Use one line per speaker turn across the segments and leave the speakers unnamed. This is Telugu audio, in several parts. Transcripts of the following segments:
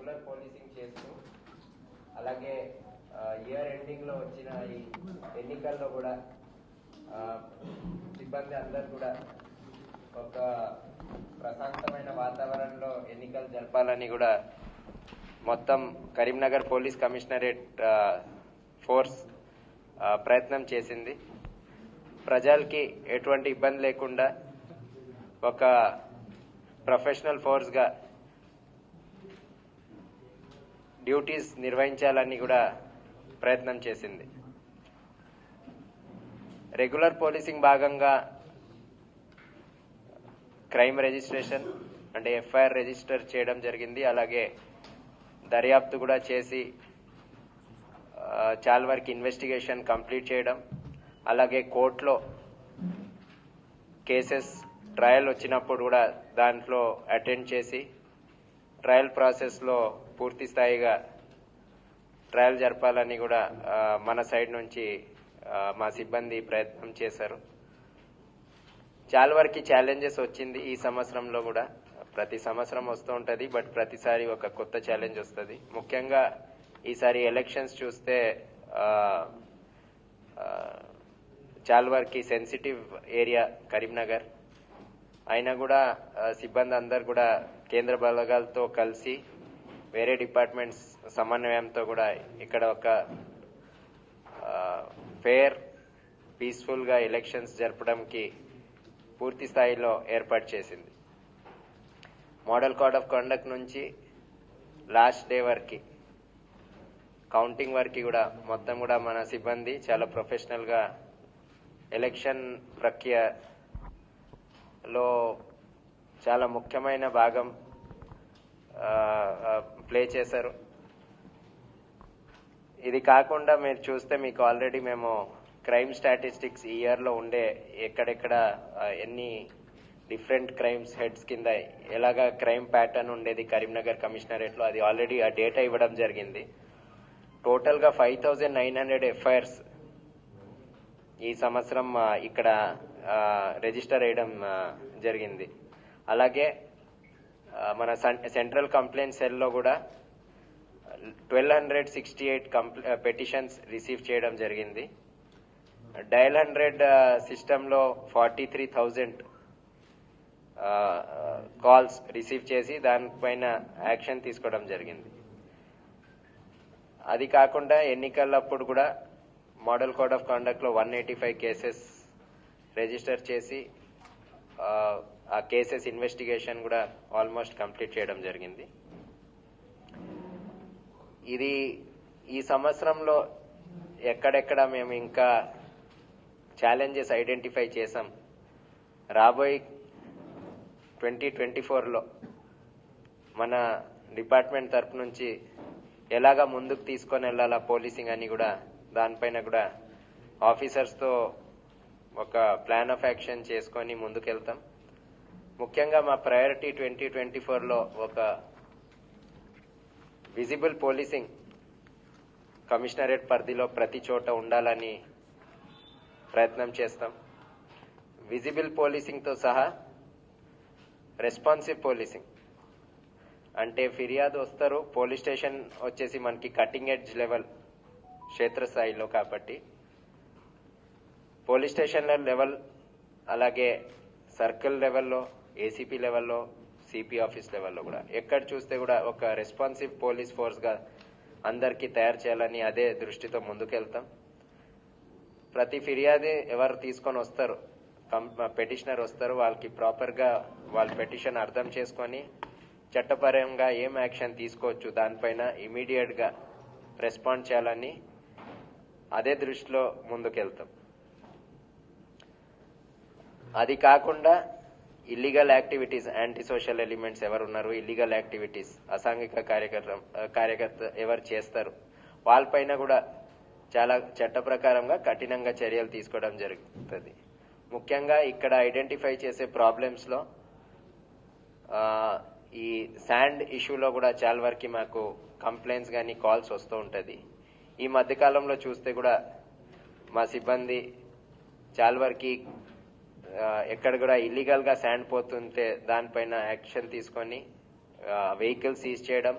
రెగ్యులర్ పోలీసింగ్ చేస్తూ అలాగే ఇయర్ ఎండింగ్లో వచ్చిన ఈ ఎన్నికల్లో కూడా సిబ్బంది అందరూ కూడా ఒక ప్రశాంతమైన వాతావరణంలో ఎన్నికలు జరపాలని కూడా మొత్తం కరీంనగర్ పోలీస్ కమిషనరేట్ ఫోర్స్ ప్రయత్నం చేసింది. ప్రజలకి ఎటువంటి ఇబ్బంది లేకుండా ఒక ప్రొఫెషనల్ ఫోర్స్గా డ్యూటీస్ నిర్వహించాలని కూడా ప్రయత్నం చేసింది. రెగ్యులర్ పోలీసింగ్ భాగంగా క్రైమ్ రిజిస్ట్రేషన్ అంటే ఎఫ్ఐఆర్ రిజిస్టర్ చేయడం జరిగింది. అలాగే దర్యాప్తు కూడా చేసి చాలా వరకు ఇన్వెస్టిగేషన్ కంప్లీట్ చేయడం, అలాగే కోర్టులో కేసెస్ ట్రయల్ వచ్చినప్పుడు కూడా దాంట్లో అటెండ్ చేసి ట్రయల్ ప్రాసెస్లో పూర్తి స్థాయిగా ట్రయల్ జరపాలని కూడా మన సైడ్ నుంచి మా సిబ్బంది ప్రయత్నం చేశారు. చాలా వరకు ఛాలెంజెస్ వచ్చింది ఈ సంవత్సరంలో కూడా. ప్రతి సంవత్సరం వస్తూ ఉంటుంది, బట్ ప్రతిసారి ఒక కొత్త ఛాలెంజ్ వస్తుంది. ముఖ్యంగా ఈసారి ఎలక్షన్స్ చూస్తే చాలా వరకు సెన్సిటివ్ ఏరియా కరీంనగర్ అయినా కూడా సిబ్బంది అందరు కూడా కేంద్ర బలగాలతో కలిసి వేరే డిపార్ట్మెంట్స్ సమన్వయంతో కూడా ఇక్కడ ఒక ఫెయిర్ పీస్ఫుల్గా ఎలక్షన్స్ జరపడానికి పూర్తి స్థాయిలో ఏర్పాటు చేసింది. మోడల్ కోడ్ ఆఫ్ కండక్ట్ నుంచి లాస్ట్ డే వరకు కౌంటింగ్ వరకు కూడా మొత్తం కూడా మన సిబ్బంది చాలా ప్రొఫెషనల్గా ఎలక్షన్ ప్రక్రియలో చాలా ముఖ్యమైన భాగం ప్లే చేశారు. ఇది కాకుండా మీరు చూస్తే మీకు ఆల్రెడీ మేము క్రైమ్ స్టాటిస్టిక్స్ ఈ ఇయర్లో ఉండే ఎక్కడెక్కడ ఎన్ని డిఫరెంట్ క్రైమ్స్ హెడ్స్ కింద ఎలాగా క్రైమ్ ప్యాటర్న్ ఉండేది కరీంనగర్ కమిషనరేట్లో అది ఆల్రెడీ ఆ డేటా ఇవ్వడం జరిగింది. టోటల్గా 5,900 ఎఫ్ఐఆర్స్ ఈ సంవత్సరం ఇక్కడ రిజిస్టర్ చేయడం జరిగింది. అలాగే మన సెంట్రల్ కంప్లైంట్ సెల్లో కూడా 1,268 పెటిషన్స్ రిసీవ్ చేయడం జరిగింది. డయల్ 100 సిస్టంలో 43,000 కాల్స్ రిసీవ్ చేసి దానిపైన యాక్షన్ తీసుకోవడం జరిగింది. అది కాకుండా ఎన్నికలప్పుడు కూడా మోడల్ కోడ్ ఆఫ్ కండక్ట్లో 185 కేసెస్ రిజిస్టర్ చేసి ఆ కేసెస్ ఇన్వెస్టిగేషన్ కూడా ఆల్మోస్ట్ కంప్లీట్ చేయడం జరిగింది. ఇది ఈ సంవత్సరంలో ఎక్కడెక్కడ మేము ఇంకా ఛాలెంజెస్ ఐడెంటిఫై చేసాం, రాబోయే 2024లో మన డిపార్ట్మెంట్ తరపు నుంచి ఎలాగా ముందుకు తీసుకొని వెళ్ళాలా పోలీసింగ్ అని కూడా దానిపైన కూడా ఆఫీసర్స్తో ఒక ప్లాన్ ఆఫ్ యాక్షన్ చేసుకొని ముందుకెళ్తాం. ముఖ్యంగా మా ప్రయారిటీ 2024లో ఒక విజిబుల్ పోలీసింగ్ కమిషనరేట్ పరిధిలో ప్రతి చోట ఉండాలని ప్రయత్నం చేస్తాం. విజిబుల్ పోలీసింగ్తో సహా రెస్పాన్సివ్ పోలీసింగ్ అంటే ఫిర్యాదు వస్తారు, పోలీస్ స్టేషన్ వచ్చేసి మనకి కటింగ్ ఎడ్జ్ లెవెల్ క్షేత్రస్థాయిలో కాబట్టి పోలీస్ స్టేషన్ల లెవెల్ అలాగే సర్కిల్ లెవెల్లో, ఏసీపీ లెవెల్లో, సిపి ఆఫీస్ లెవెల్లో కూడా ఎక్కడ చూస్తే కూడా ఒక రెస్పాన్సివ్ పోలీస్ ఫోర్స్గా అందరికీ తయారు చేయాలని అదే దృష్టితో ముందుకెళ్తాం. ప్రతి ఫిర్యాదు ఎవరు తీసుకొని వస్తారు, పెటిషనర్ వస్తారు, వాళ్ళకి ప్రాపర్గా వాళ్ళ పెటిషన్ అర్థం చేసుకొని చట్టపరంగా ఏం యాక్షన్ తీసుకోవచ్చు దానిపైన ఇమీడియట్గా రెస్పాండ్ చేయాలని అదే దృష్టిలో ముందుకెళ్తాం. అది కాకుండా illegal activities, anti social elements ఎవరు ఉన్నారు, ఇల్లీగల్ యాక్టివిటీస్ అసాంఘిక కార్యకర్త ఎవరు చేస్తారు వాళ్ళపైన కూడా చాలా చట్ట ప్రకారంగా కఠినంగా చర్యలు తీసుకోవడం జరుగుతుంది. ముఖ్యంగా ఇక్కడ ఐడెంటిఫై చేసే ప్రాబ్లమ్స్లో ఈ శాండ్ ఇష్యూలో కూడా చాలా వరకు మాకు కంప్లైంట్స్ కానీ కాల్స్ వస్తూ ఉంటుంది. ఈ మధ్యకాలంలో చూస్తే కూడా మా సిబ్బంది చాలా వరకు ఎక్కడ కూడా ఇల్లీగల్గా శాండ్ పోతుంటే దానిపైన యాక్షన్ తీసుకొని వెహికల్ సీజ్ చేయడం,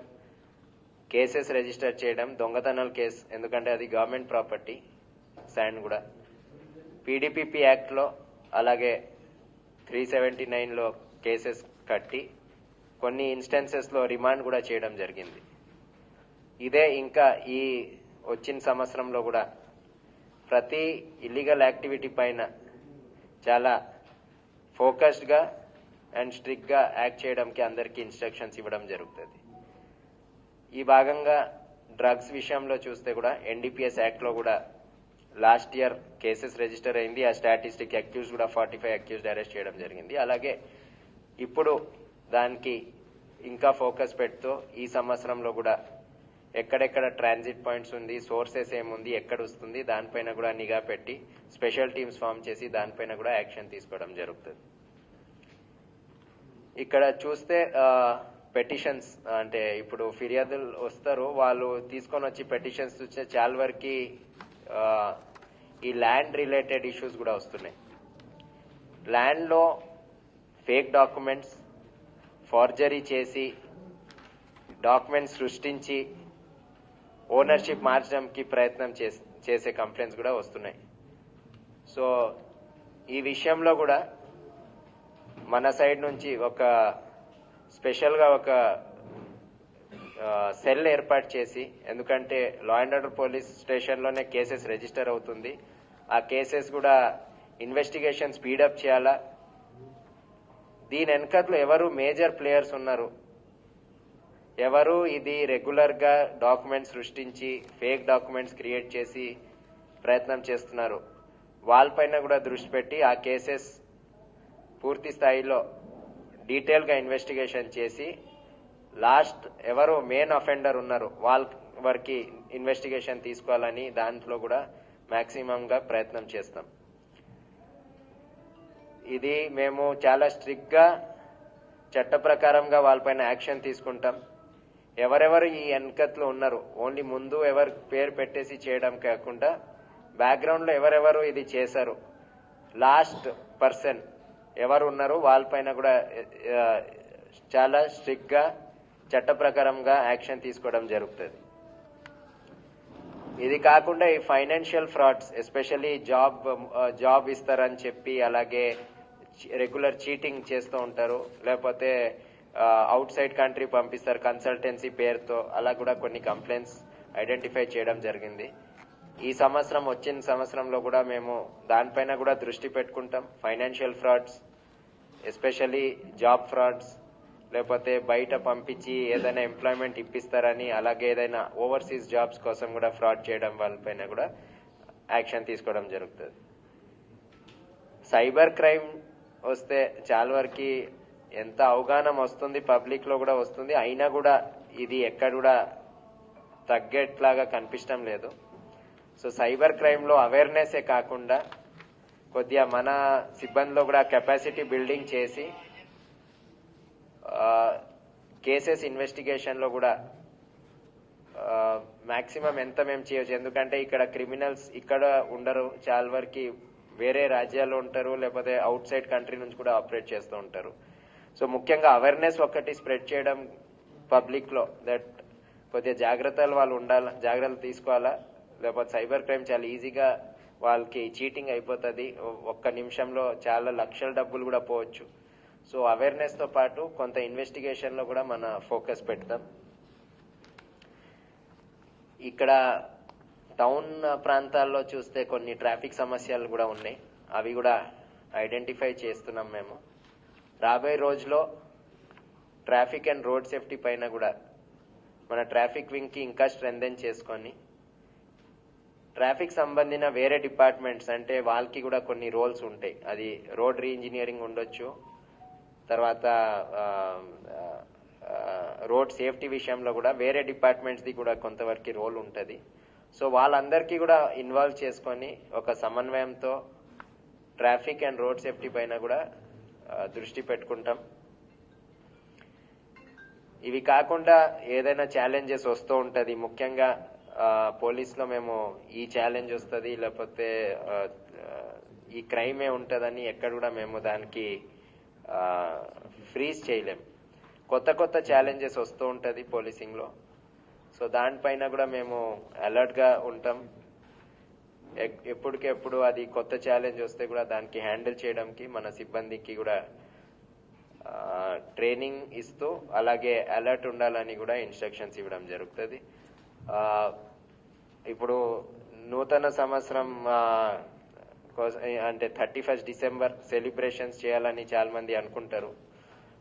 కేసెస్ రిజిస్టర్ చేయడం, దొంగతనాల కేసు, ఎందుకంటే అది గవర్నమెంట్ ప్రాపర్టీ శాండ్ కూడా, పీడీపీపీ యాక్ట్లో అలాగే 379లో కేసెస్ కట్టి కొన్ని ఇన్స్టెన్సెస్లో రిమాండ్ కూడా చేయడం జరిగింది. ఇదే ఇంకా ఈ వచ్చిన సంవత్సరంలో కూడా ప్రతి ఇల్లీగల్ యాక్టివిటీ పైన చాలా ఫోకస్డ్గా అండ్ స్ట్రిక్ట్గా యాక్ట్ చేయడానికి అందరికీ ఇన్స్ట్రక్షన్స్ ఇవ్వడం జరుగుతుంది. ఈ భాగంగా డ్రగ్స్ విషయంలో చూస్తే కూడా ఎన్డీపీఎస్ యాక్ట్లో కూడా లాస్ట్ ఇయర్ కేసెస్ రిజిస్టర్ అయింది. ఆ స్టాటిస్టిక్ అక్యూజ్ కూడా 45 అక్యూజ్డ్ అరెస్ట్ చేయడం జరిగింది. అలాగే ఇప్పుడు దానికి ఇంకా ఫోకస్ పెడుతూ ఈ సంవత్సరంలో కూడా ఎక్కడెక్కడ ట్రాన్సిట్ పాయింట్స్ ఉంది, సోర్సెస్ ఏముంది, ఎక్కడ వస్తుంది, దానిపైన కూడా నిఘా పెట్టి స్పెషల్ టీమ్స్ ఫామ్ చేసి దానిపైన కూడా యాక్షన్ తీసుకోవడం జరుగుతుంది. ఇక్కడ చూస్తే పెటిషన్స్ అంటే ఇప్పుడు ఫిర్యాదులు వస్తారు, వాళ్ళు తీసుకొని వచ్చి పెటిషన్స్ చూస్తే చాలా వరకు ఈ ల్యాండ్ రిలేటెడ్ ఇష్యూస్ కూడా వస్తున్నాయి. ల్యాండ్లో ఫేక్ డాక్యుమెంట్స్, ఫార్జరీ చేసి డాక్యుమెంట్స్ సృష్టించి ఓనర్షిప్ మార్చడానికి ప్రయత్నం చేసే కంప్లైంట్స్ కూడా వస్తున్నాయి. సో ఈ విషయంలో కూడా మన సైడ్ నుంచి ఒక స్పెషల్గా ఒక సెల్ ఏర్పాటు చేసి, ఎందుకంటే లా అండ్ ఆర్డర్ పోలీస్ స్టేషన్లోనే కేసెస్ రిజిస్టర్ అవుతుంది, ఆ కేసెస్ కూడా ఇన్వెస్టిగేషన్ స్పీడప్ చేయాలా, దీని వెనకట్లో ఎవరు మేజర్ ప్లేయర్స్ ఉన్నారు, ఎవరు ఇది రెగ్యులర్గా డాక్యుమెంట్స్ సృష్టించి ఫేక్ డాక్యుమెంట్స్ క్రియేట్ చేసి ప్రయత్నం చేస్తున్నారు, వాళ్ళపైన కూడా దృష్టి పెట్టి ఆ కేసెస్ పూర్తి స్థాయిలో డీటెయిల్గా ఇన్వెస్టిగేషన్ చేసి లాస్ట్ ఎవరు మెయిన్ అఫెండర్ ఉన్నారు వాళ్ళ వరకు ఇన్వెస్టిగేషన్ తీసుకోవాలని దాంట్లో కూడా మ్యాక్సిమంగా ప్రయత్నం చేస్తాం. ఇది మేము చాలా స్ట్రిక్ట్గా చట్ట ప్రకారంగా వాళ్ళపైన యాక్షన్ తీసుకుంటాం. ఎవరెవరు ఈ వెనకట్లో ఉన్నారు ఓన్లీ ముందు ఎవరు పేరు పెట్టేసి చేయడం కాకుండా బ్యాక్గ్రౌండ్లో ఎవరెవరు ఇది చేశారు, లాస్ట్ పర్సన్ ఎవరు ఉన్నారు వాళ్ళపైన కూడా చాలా స్ట్రిక్ట్గా చట్ట ప్రకారంగా యాక్షన్ తీసుకోవడం జరుగుతుంది. ఇది కాకుండా ఈ ఫైనాన్షియల్ ఫ్రాడ్స్, ఎస్పెషల్లీ జాబ్ ఇస్తారని చెప్పి అలాగే రెగ్యులర్ చీటింగ్ చేస్తూ ఉంటారు, లేకపోతే అవుట్ సైడ్ కంట్రీ పంపిస్తారు కన్సల్టెన్సీ పేరుతో, అలా కూడా కొన్ని కంప్లైంట్స్ ఐడెంటిఫై చేయడం జరిగింది. ఈ సంవత్సరం వచ్చిన సంవత్సరంలో కూడా మేము దానిపైన కూడా దృష్టి పెట్టుకుంటాం. Financial frauds, especially job frauds, లేకపోతే బయట పంపించి ఏదైనా ఎంప్లాయ్మెంట్ ఇప్పిస్తారని, అలాగే ఏదైనా ఓవర్సీస్ జాబ్స్ కోసం కూడా ఫ్రాడ్ చేయడం వాళ్ళపైన కూడా యాక్షన్ తీసుకోవడం జరుగుతుంది. సైబర్ క్రైమ్ వస్తే చాలా వరకు ఎంత అవగాహన వస్తుంది, పబ్లిక్ లో కూడా వస్తుంది, అయినా కూడా ఇది ఎక్కడ కూడా తగ్గేట్లాగా కనిపించడం లేదు. సో సైబర్ క్రైమ్ లో అవేర్నెస్ కాకుండా కొద్దిగా మన సిబ్బందిలో కూడా కెపాసిటీ బిల్డింగ్ చేసి కేసెస్ ఇన్వెస్టిగేషన్ లో కూడా మాక్సిమం ఎంత మేము చేయొచ్చు, ఎందుకంటే ఇక్కడ క్రిమినల్స్ ఇక్కడ ఉండరు, చాలా వరకు వేరే రాజ్యాల్లో ఉంటారు, లేకపోతే అవుట్ సైడ్ కంట్రీ నుంచి కూడా ఆపరేట్ చేస్తూ ఉంటారు. సో ముఖ్యంగా అవేర్నెస్ ఒకటి స్ప్రెడ్ చేయడం పబ్లిక్ లో, దట్ కొద్దిగా జాగ్రత్తలు వాళ్ళు ఉండాలి, జాగ్రత్తలు తీసుకోవాలా, లేకపోతే సైబర్ క్రైమ్ చాలా ఈజీగా వాళ్ళకి చీటింగ్ అయిపోతుంది, ఒక్క నిమిషంలో చాలా లక్షల డబ్బులు కూడా పోవచ్చు. సో అవేర్నెస్ తో పాటు కొంత ఇన్వెస్టిగేషన్ లో కూడా మన ఫోకస్ పెడతాం. ఇక్కడ టౌన్ ప్రాంతాల్లో చూస్తే కొన్ని ట్రాఫిక్ సమస్యలు కూడా ఉన్నాయి, అవి కూడా ఐడెంటిఫై చేస్తున్నాం మేము. రాబోయే రోజులో ట్రాఫిక్ అండ్ రోడ్ సేఫ్టీ పైన కూడా మన ట్రాఫిక్ వింగ్ కి ఇంకా స్ట్రెంథెన్ చేసుకొని ట్రాఫిక్ సంబంధించిన వేరే డిపార్ట్మెంట్స్ అంటే వాళ్ళకి కూడా కొన్ని రోల్స్ ఉంటాయి, అది రోడ్ రీఇంజనీరింగ్ ఉండొచ్చు, తర్వాత రోడ్ సేఫ్టీ విషయంలో కూడా వేరే డిపార్ట్మెంట్స్ది కూడా కొంతవరకు రోల్ ఉంటుంది. సో వాళ్ళందరికీ కూడా ఇన్వాల్వ్ చేసుకొని ఒక సమన్వయంతో ట్రాఫిక్ అండ్ రోడ్ సేఫ్టీ పైన కూడా దృష్టి పెట్టుకుంటాం. ఇవి కాకుండా ఏదైనా ఛాలెంజెస్ వస్తూ ఉంటుంది, ముఖ్యంగా పోలీస్లో మేము ఈ ఛాలెంజ్ వస్తుంది లేకపోతే ఈ క్రైమే ఉంటుందని ఎక్కడ కూడా మేము దానికి ఫ్రీజ్ చేయలేం. కొత్త కొత్త ఛాలెంజెస్ వస్తూ ఉంటుంది పోలీసింగ్లో. సో దానిపైన కూడా మేము అలర్ట్ గా ఉంటాం. ఎప్పటికెప్పుడు అది కొత్త ఛాలెంజ్ వస్తే కూడా దానికి హ్యాండిల్ చేయడానికి మన సిబ్బందికి కూడా ట్రైనింగ్ ఇస్తూ అలాగే అలర్ట్ ఉండాలని కూడా ఇన్స్ట్రక్షన్స్ ఇవ్వడం జరుగుతుంది. ఇప్పుడు నూతన సంవత్సరం అంటే 31 డిసెంబర్ సెలబ్రేషన్స్ చేయాలని చాలా మంది అనుకుంటారు.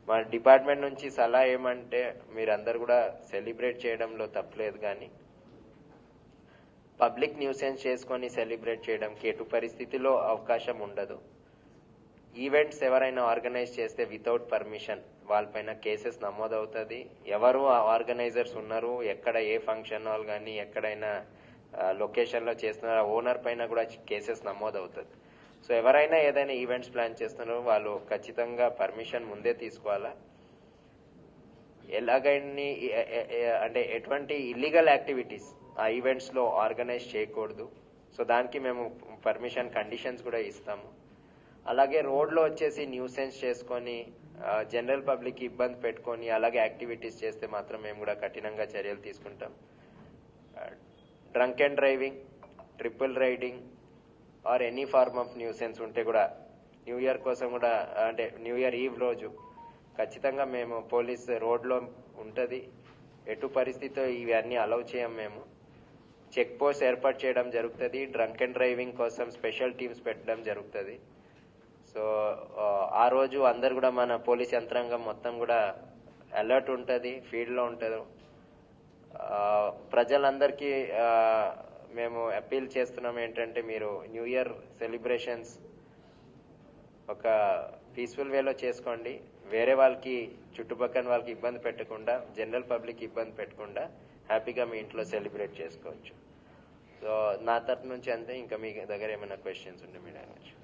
మా డిపార్ట్మెంట్ నుంచి సలహా ఏమంటే మీరందరూ కూడా సెలబ్రేట్ చేయడంలో తప్పలేదు, కానీ పబ్లిక్ న్యూసెన్స్ చేసుకొని సెలబ్రేట్ చేయడానికి ఎటు పరిస్థితిలో అవకాశం ఉండదు. ఈవెంట్స్ ఎవరైనా ఆర్గనైజ్ చేస్తే వితౌట్ పర్మిషన్ వాళ్ళపైన కేసెస్ నమోదవుతుంది. ఎవరు ఆర్గనైజర్స్ ఉన్నారు, ఎక్కడ ఏ ఫంక్షన్ హాల్ కానీ ఎక్కడైనా లొకేషన్ లో చేస్తున్నారో ఓనర్ పైన కూడా కేసెస్ నమోదవుతుంది. సో ఎవరైనా ఏదైనా ఈవెంట్స్ ప్లాన్ చేస్తున్నారో వాళ్ళు ఖచ్చితంగా పర్మిషన్ ముందే తీసుకోవాలా. ఎలాగైనా అంటే ఎటువంటి ఇల్లీగల్ యాక్టివిటీస్ ఆ ఈవెంట్స్ లో ఆర్గనైజ్ చేయకూడదు. సో దానికి మేము పర్మిషన్ కండిషన్స్ కూడా ఇస్తాము. అలాగే రోడ్లో వచ్చేసి న్యూసెన్స్ చేసుకొని జనరల్ పబ్లిక్ ఇబ్బంది పెట్టుకొని అలాగే యాక్టివిటీస్ చేస్తే మాత్రం మేము కూడా కఠినంగా చర్యలు తీసుకుంటాం. Drunk and driving, triple riding or any form of nuisance ఉంటే కూడా న్యూ ఇయర్ కోసం కూడా అంటే న్యూ ఇయర్ ఈవ్ రోజు ఖచ్చితంగా మేము పోలీస్ రోడ్లో ఉంటుంది. ఎటు పరిస్థితితో ఇవన్నీ అలౌ చేయం. మేము చెక్ పోస్ట్ ఏర్పాటు చేయడం జరుగుతుంది. డ్రంక్ అండ్ డ్రైవింగ్ కోసం స్పెషల్ టీమ్స్ పెట్టడం జరుగుతుంది. సో ఆ రోజు అందరు కూడా మన పోలీస్ యంత్రాంగం మొత్తం కూడా అలర్ట్ ఉంటుంది, ఫీల్డ్లో ఉంటుంది. ప్రజలందరికీ మేము అపీల్ చేస్తున్నాం ఏంటంటే మీరు న్యూ ఇయర్ సెలబ్రేషన్స్ ఒక పీస్ఫుల్ వేలో చేసుకోండి. వేరే వాళ్ళకి చుట్టుపక్కల వాళ్ళకి ఇబ్బంది పెట్టకుండా, జనరల్ పబ్లిక్ ఇబ్బంది పెట్టకుండా హ్యాపీగా మీ ఇంట్లో సెలబ్రేట్ చేసుకోవచ్చు. సో నా తరఫు నుంచి అంతే. ఇంకా మీ దగ్గర ఏమైనా క్వశ్చన్స్ ఉంటే మీరు అడగచ్చు.